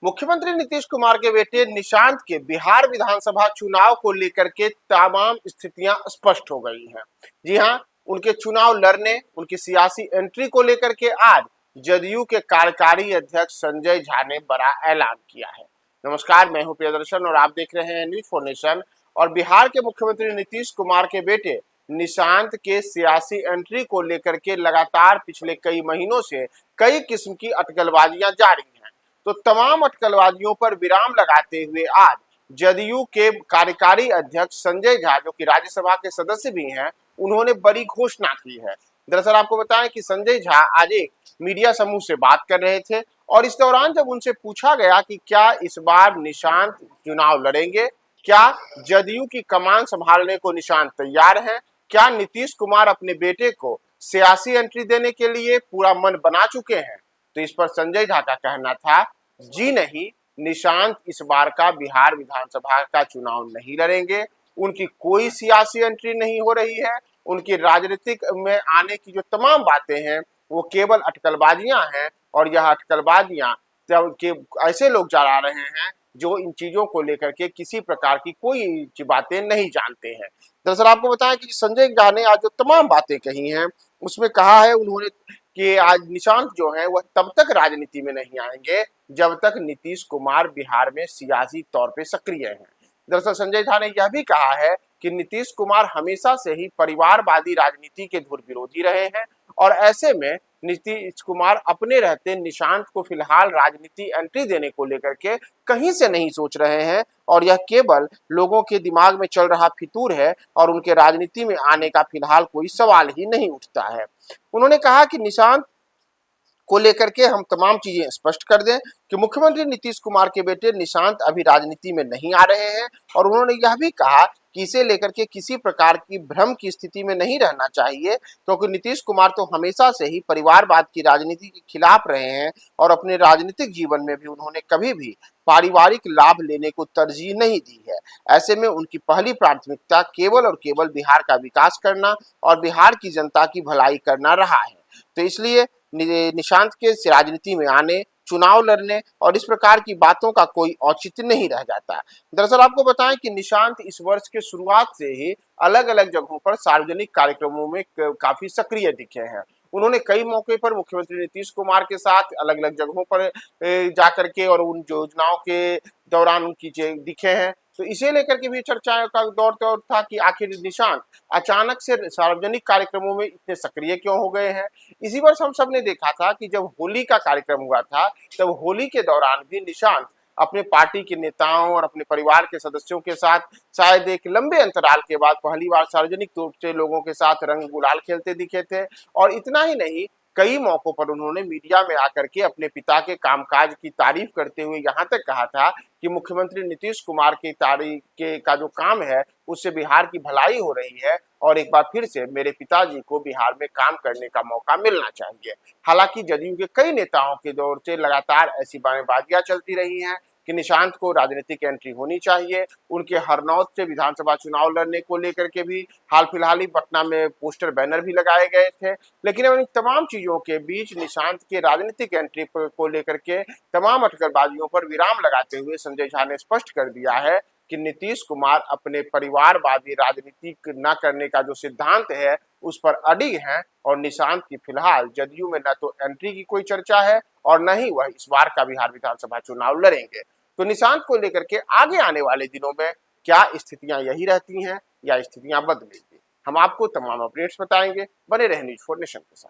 मुख्यमंत्री नीतीश कुमार के बेटे निशांत के बिहार विधानसभा चुनाव को लेकर के तमाम स्थितियां स्पष्ट हो गई हैं। जी हां, उनके चुनाव लड़ने, उनकी सियासी एंट्री को लेकर के आज जदयू के कार्यकारी अध्यक्ष संजय झा ने बड़ा ऐलान किया है। नमस्कार, मैं हूं प्रियदर्शन और आप देख रहे हैं न्यूज फॉर नेशन। और बिहार के मुख्यमंत्री नीतीश कुमार के बेटे निशांत के सियासी एंट्री को लेकर के लगातार पिछले कई महीनों से कई किस्म की अटकलबाजियां जारी हैं। तो तमाम अटकलबाजियों पर विराम लगाते हुए आज जदयू के कार्यकारी अध्यक्ष संजय झा, जो कि राज्यसभा के सदस्य भी हैं, उन्होंने बड़ी घोषणा की है। दरअसल आपको बताएं कि संजय झा आज एक मीडिया समूह से बात कर रहे थे और इस दौरान जब उनसे पूछा गया कि क्या इस बार निशांत चुनाव लड़ेंगे, क्या जदयू की कमान संभालने को निशांत तैयार हैं, क्या नीतीश कुमार अपने बेटे को सियासी एंट्री देने के लिए पूरा मन बना चुके हैं, तो इस पर संजय झा का कहना था, जी नहीं, निशांत इस बार का बिहार विधानसभा का चुनाव नहीं लड़ेंगे। उनकी कोई सियासी एंट्री नहीं हो रही है। उनकी राजनीतिक में आने की जो तमाम बातें हैं वो केवल अटकलबाजियां हैं और यह अटकलबाजियां के ऐसे लोग चला रहे हैं जो इन चीजों को लेकर के किसी प्रकार की कोई बातें नहीं जानते हैं। दरअसल आपको बताएं कि संजय झा ने आज जो तमाम बातें कही हैं उसमें कहा है उन्होंने कि आज निशांत जो है वह तब तक राजनीति में नहीं आएंगे जब तक नीतीश कुमार बिहार में सियासी तौर पे सक्रिय हैं। दरअसल संजय झा ने यह भी कहा है कि नीतीश कुमार हमेशा से ही परिवारवादी राजनीति के धुर विरोधी रहे हैं और ऐसे में नीतीश कुमार अपने रहते निशांत को फिलहाल राजनीति एंट्री देने को लेकर के कहीं से नहीं सोच रहे हैं और यह केवल लोगों के दिमाग में चल रहा फितूर है और उनके राजनीति में आने का फिलहाल कोई सवाल ही नहीं उठता है। उन्होंने कहा कि निशांत को लेकर के हम तमाम चीजें स्पष्ट कर दें कि मुख्यमंत्री नीतीश कुमार के बेटे निशांत अभी राजनीति में नहीं आ रहे हैं और उन्होंने यह भी कहा कि इसे लेकर के किसी प्रकार की भ्रम की स्थिति में नहीं रहना चाहिए, क्योंकि नीतीश कुमार तो हमेशा से ही परिवारवाद की राजनीति के खिलाफ रहे हैं और अपने राजनीतिक जीवन में भी उन्होंने कभी भी पारिवारिक लाभ लेने को तरजीह नहीं दी है। ऐसे में उनकी पहली प्राथमिकता केवल और केवल बिहार का विकास करना और बिहार की जनता की भलाई करना रहा है। तो इसलिए निशांत के राजनीति में आने, चुनाव लड़ने और इस प्रकार की बातों का कोई औचित्य नहीं रह जाता। दरअसल आपको बताएं कि निशांत इस वर्ष के शुरुआत से ही अलग अलग जगहों पर सार्वजनिक कार्यक्रमों में काफी सक्रिय दिखे हैं। उन्होंने कई मौके पर मुख्यमंत्री नीतीश कुमार के साथ अलग अलग जगहों पर जाकर के और उन योजनाओं के दौरान उनकी दिखे हैं। तो इसे लेकर के भी चर्चाओं का दौर था कि आखिर निशांत अचानक से सार्वजनिक कार्यक्रमों में इतने सक्रिय क्यों हो गए हैं। इसी वर्ष हम सब ने देखा था कि जब होली का कार्यक्रम हुआ था तब होली के दौरान भी निशांत अपने पार्टी के नेताओं और अपने परिवार के सदस्यों के साथ शायद एक लंबे अंतराल के बाद पहली बार सार्वजनिक रूप से लोगों के साथ रंग गुलाल खेलते दिखे थे। और इतना ही नहीं, कई मौकों पर उन्होंने मीडिया में आकर के अपने पिता के कामकाज की तारीफ करते हुए यहाँ तक कहा था कि मुख्यमंत्री नीतीश कुमार के का जो काम है उससे बिहार की भलाई हो रही है और एक बार फिर से मेरे पिताजी को बिहार में काम करने का मौका मिलना चाहिए। हालांकि जदयू के कई नेताओं के दौर से लगातार ऐसी बयानबाजियां चलती रही हैं कि निशांत को राजनीतिक एंट्री होनी चाहिए। उनके हरनौत से विधानसभा चुनाव लड़ने को लेकर के भी हाल फिलहाल ही पटना में पोस्टर बैनर भी लगाए गए थे। लेकिन इन तमाम चीजों के बीच निशांत के राजनीतिक एंट्री को लेकर के तमाम अटकलबाजियों पर विराम लगाते हुए संजय झा ने स्पष्ट कर दिया है कि नीतीश कुमार अपने परिवारवादी राजनीति न करने का जो सिद्धांत है उस पर अडिग हैं और निशांत की फिलहाल जदयू में न तो एंट्री की कोई चर्चा है और न ही वह इस बार का बिहार विधानसभा चुनाव लड़ेंगे। तो निशांत को लेकर के आगे आने वाले दिनों में क्या स्थितियां यही रहती हैं या स्थितियां बदलेंगी, हम आपको तमाम अपडेट्स बताएंगे। बने रहे न्यूज फॉर नेशन के साथ।